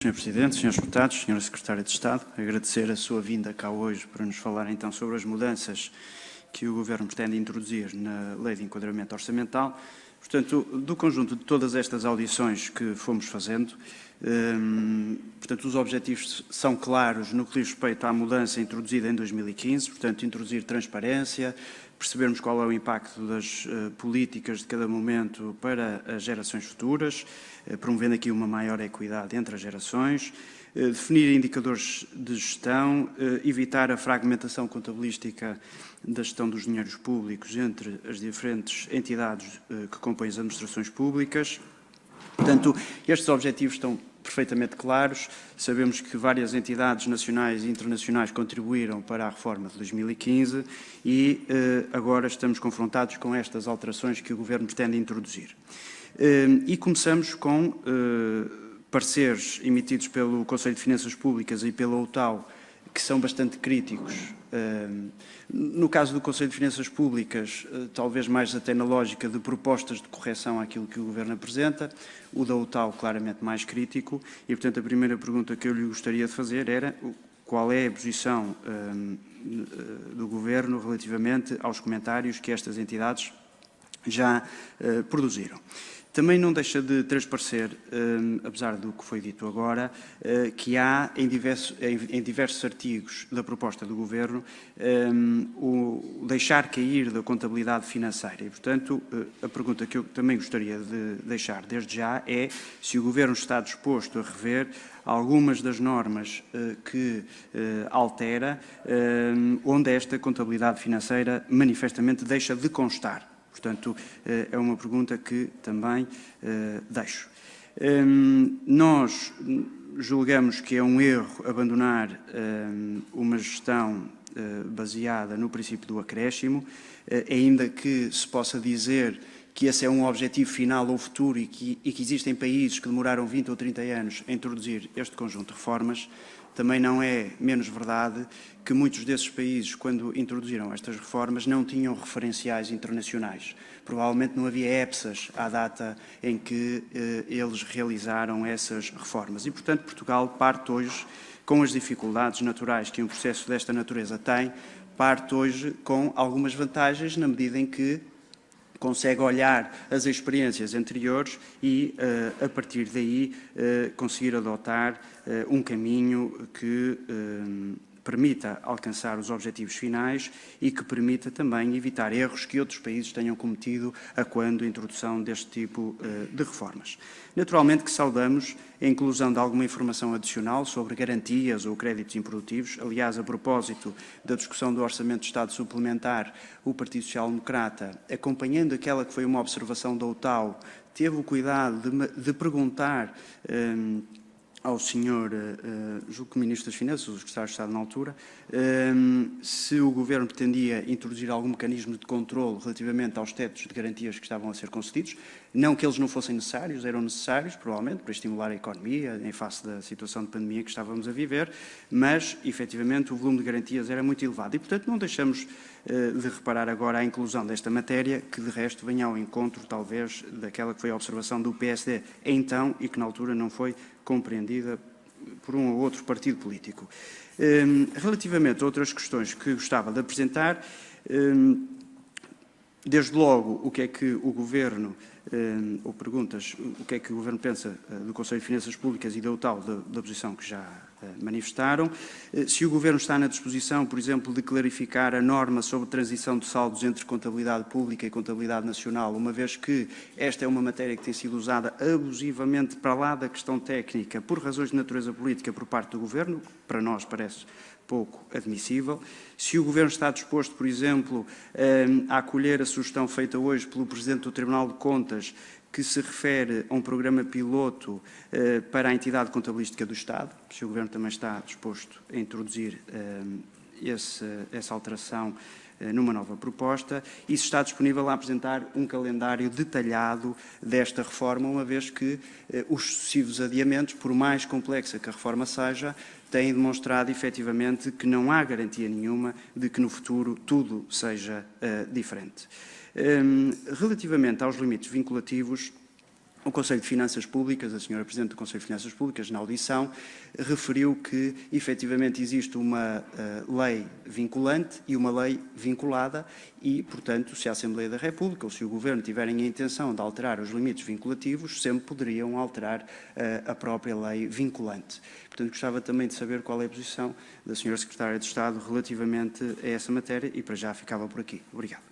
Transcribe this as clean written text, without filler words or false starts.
Sr. Presidente, Srs. Deputados, Sra. Secretária de Estado, agradecer a sua vinda cá hoje para nos falar então sobre as mudanças que o Governo pretende introduzir na Lei de Enquadramento Orçamental. Portanto, do conjunto de todas estas audições que fomos fazendo, portanto, os objetivos são claros no que diz respeito à mudança introduzida em 2015, portanto, introduzir transparência, percebermos qual é o impacto das políticas de cada momento para as gerações futuras, promovendo aqui uma maior equidade entre as gerações, definir indicadores de gestão, evitar a fragmentação contabilística da gestão dos dinheiros públicos entre as diferentes entidades que compõem as administrações públicas. Portanto, estes objetivos estão perfeitamente claros. Sabemos que várias entidades nacionais e internacionais contribuíram para a reforma de 2015 e agora estamos confrontados com estas alterações que o Governo pretende introduzir. E começamos com pareceres emitidos pelo Conselho de Finanças Públicas e pela UTAU, que são bastante críticos. No caso do Conselho de Finanças Públicas, talvez mais até na lógica de propostas de correção àquilo que o Governo apresenta, o da UTAU claramente mais crítico, e portanto a primeira pergunta que eu lhe gostaria de fazer era qual é a posição do Governo relativamente aos comentários que estas entidades já produziram. Também não deixa de transparecer, apesar do que foi dito agora, que há em diversos artigos da proposta do Governo o deixar cair da contabilidade financeira. E, portanto, a pergunta que eu também gostaria de deixar desde já é se o Governo está disposto a rever algumas das normas que altera, onde esta contabilidade financeira manifestamente deixa de constar. Portanto, é uma pergunta que também deixo. Nós julgamos que é um erro abandonar uma gestão baseada no princípio do acréscimo, ainda que se possa dizer que esse é um objetivo final ou futuro e que existem países que demoraram 20 ou 30 anos a introduzir este conjunto de reformas. Também não é menos verdade que muitos desses países, quando introduziram estas reformas, não tinham referenciais internacionais. Provavelmente não havia EPSAs à data em que eles realizaram essas reformas. E, portanto, Portugal parte hoje, com as dificuldades naturais que um processo desta natureza tem, parte hoje com algumas vantagens, na medida em que consegue olhar as experiências anteriores e, a partir daí, conseguir adotar um caminho que permita alcançar os objetivos finais e que permita também evitar erros que outros países tenham cometido a quando a introdução deste tipo de reformas. Naturalmente que saudamos a inclusão de alguma informação adicional sobre garantias ou créditos improdutivos. Aliás, a propósito da discussão do Orçamento de Estado suplementar, o Partido Social Democrata, acompanhando aquela que foi uma observação da UTAU, teve o cuidado de perguntar ao Sr. julgo que Ministro das Finanças, o Secretário de Estado na altura, se o Governo pretendia introduzir algum mecanismo de controle relativamente aos tetos de garantias que estavam a ser concedidos. Não que eles não fossem necessários, eram necessários, provavelmente, para estimular a economia em face da situação de pandemia que estávamos a viver, mas, efetivamente, o volume de garantias era muito elevado. E, portanto, não deixamos de reparar agora a inclusão desta matéria, que, de resto, venha ao encontro, talvez, daquela que foi a observação do PSD então e que, na altura, não foi compreendida por um ou outro partido político. Relativamente a outras questões que gostava de apresentar, desde logo, o que é que o Governo, ou perguntas, o que é que o Governo pensa do Conselho de Finanças Públicas e da UTAU, da posição que já manifestaram. Se o Governo está na disposição, por exemplo, de clarificar a norma sobre transição de saldos entre contabilidade pública e contabilidade nacional, uma vez que esta é uma matéria que tem sido usada abusivamente para lá da questão técnica, por razões de natureza política por parte do Governo, para nós parece pouco admissível. Se o Governo está disposto, por exemplo, a acolher a sugestão feita hoje pelo Presidente do Tribunal de Contas, que se refere a um programa piloto para a entidade contabilística do Estado, se o Governo também está disposto a introduzir essa alteração numa nova proposta, e se está disponível a apresentar um calendário detalhado desta reforma, uma vez que os sucessivos adiamentos, por mais complexa que a reforma seja, têm demonstrado efetivamente que não há garantia nenhuma de que no futuro tudo seja diferente. Relativamente aos limites vinculativos, O Conselho de Finanças Públicas, a senhora Presidente do Conselho de Finanças Públicas, na audição, referiu que, efetivamente, existe uma lei vinculante e uma lei vinculada e, portanto, se a Assembleia da República ou se o Governo tiverem a intenção de alterar os limites vinculativos, sempre poderiam alterar a própria lei vinculante. Portanto, gostava também de saber qual é a posição da senhora Secretária de Estado relativamente a essa matéria e, para já, ficava por aqui. Obrigado.